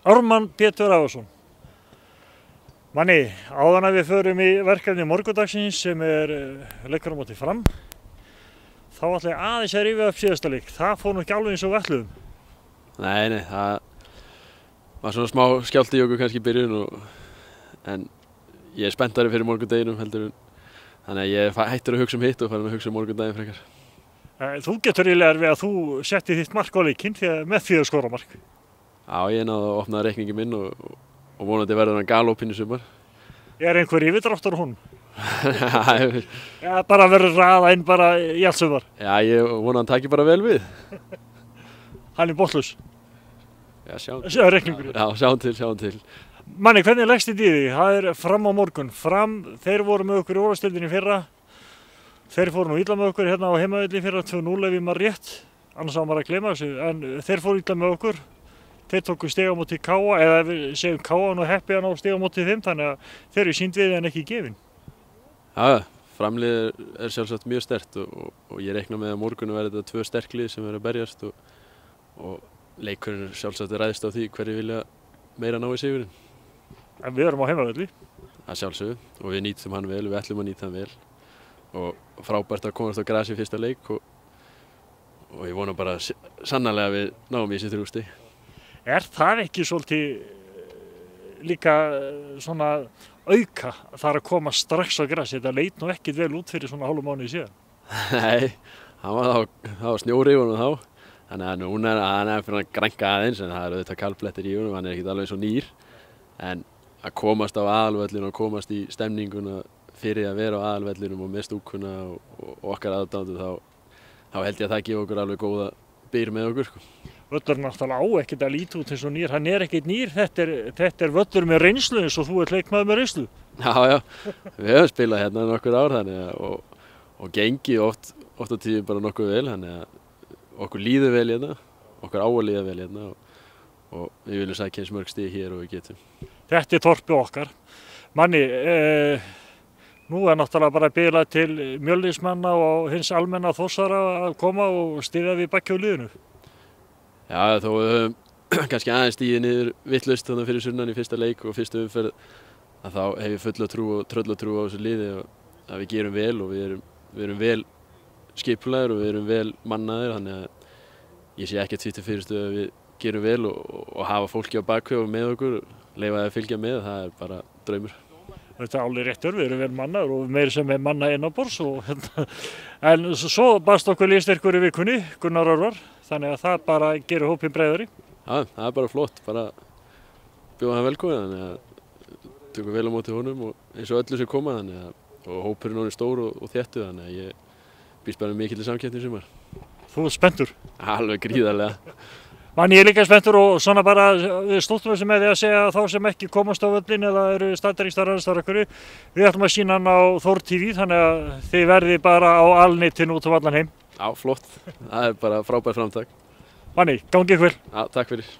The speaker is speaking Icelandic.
Ármann Pétur Ævarsson. Manni, áðan að við förum í verkefni morgundagsins sem leikur á móti Fram, þá ætla ég aðeins að rífa upp síðasta leik. Það fór nú ekki alveg eins og við ætluðum. Nei, það var svona smá skjálfti í okkur kannski í byrjun en ég spenntari fyrir morgundeginum heldur þannig að ég hættur að hugsa hitt og farin að hugsa morgundaginn frekar. Þú getur eiginlega við að þú setti þitt mark á leikinn með því að skora mark. Já, ég náði að opna reikningi minn og vonandi verður hann galopinn í sumar. Einhver yfirdráttur á honum? Bara verður raða inn bara í allt sumar? Já, ég vona hann taki bara vel við. Hann botlaus? Já, sjáum til. Manni, hvernig leggst þið í því? Það Fram á morgun. Fram, þeir voru með okkur í úrvalsdeildinni í fyrra. Þeir fóru nú illa með okkur hérna á heimavelli í fyrra 2-0 ef ég man rétt. Annars á maður að gleyma þessu. En þeir fóru illa með okkur. Þeir tóku stiga á móti Káa, eða við segjum Káa nú heppi hann á stiga á móti þeim, þannig að þeir eru sýnd við en ekki gefin. Já, framlið sjálfsagt mjög sterkt og ég reikna með að morgunum verður þetta 2 sterk lið sem verður að berjast og leikurinn sjálfsagt ræðist á því hverju vilja meira ná í sigurinn. En við erum á heimavelli. Það sjálfsögðu og við nýtum hann vel, við ætlum að nýta hann vel og frábært að komast á grasi í fyrsta leik og ég vona bara sannarlega að við náum í þessi 3 stig. Það ekki svolítið líka svona auka þar að koma strax á grasi? Þetta leit nú ekkert vel út fyrir svona hálfum mánuði síðan. Nei, það var snjóri í honum þá. Þannig að núna hann fyrir að grænka aðeins en það auðvitað kalblettir í honum, hann ekkert alveg svo nýr. En að komast á aðalvellinu og komast í stemninguna fyrir að vera á aðalvellinum og með stúkuna og okkar aðdáendur þá held ég að það gefa okkur alveg góða byr með okkur. Völlurinn náttúrulega á ekkert að líta út eins og nýr, hann ekkert nýr, þetta völlur með reynslu eins og þú leikmaður með reynslu. Já, við höfum spilað hérna nokkur ár þannig og gengið oft á tíðum bara nokkuð vel, þannig að okkur líður vel hérna, okkur á að líða vel hérna og við viljum sækja eins mörg stig hér og við getum. Þetta þorpið okkar. Manni, nú náttúrulega bara bilað til Mjölnismanna og hins almenna Þórsara að koma og styðja við bakki á liðinu. Já, þó við höfum kannski aðeins stigið niður vitlaust þannig fyrir sunnan í fyrsta leik og fyrstu umferð að þá hef ég fulla trú og trölla trú á þessu liði og að við gerum vel og við erum vel skipulagðir og við erum vel mannaðir þannig að ég sé ekkert því til fyrirstu að við gerum vel og hafa fólki á bakvið og með okkur, leyfa það að fylgja með, það bara draumur. Þetta alveg réttur, við erum vel mannaður og meiri sem manna inn á borðs en svo baðst okkur liðstyrkur í vikunni, Gunnar Örvar, þannig að það bara gerir hópinn breiðari. Já, það bara flott, bara bjóða hann velkominn, þannig að tökum vel á móti honum og eins og öllu sem koma þannig og hópurinn er stór og þéttur þannig að ég býst bara mikilli samkeppni í sumar. Þú spenntur? Alveg gríðarlega. Ég líka spenntur og svona bara við stoltum þessu með því að segja að þá sem ekki komast á völlin eða eru staddir í starfstar okkur, við ætlum að sýna hann á Þór TV þannig að þið verði bara á alnetinu út á allan heim. Já, flott. Það bara frábær framtak. Manni, gangi ykkur vel. Já, takk fyrir.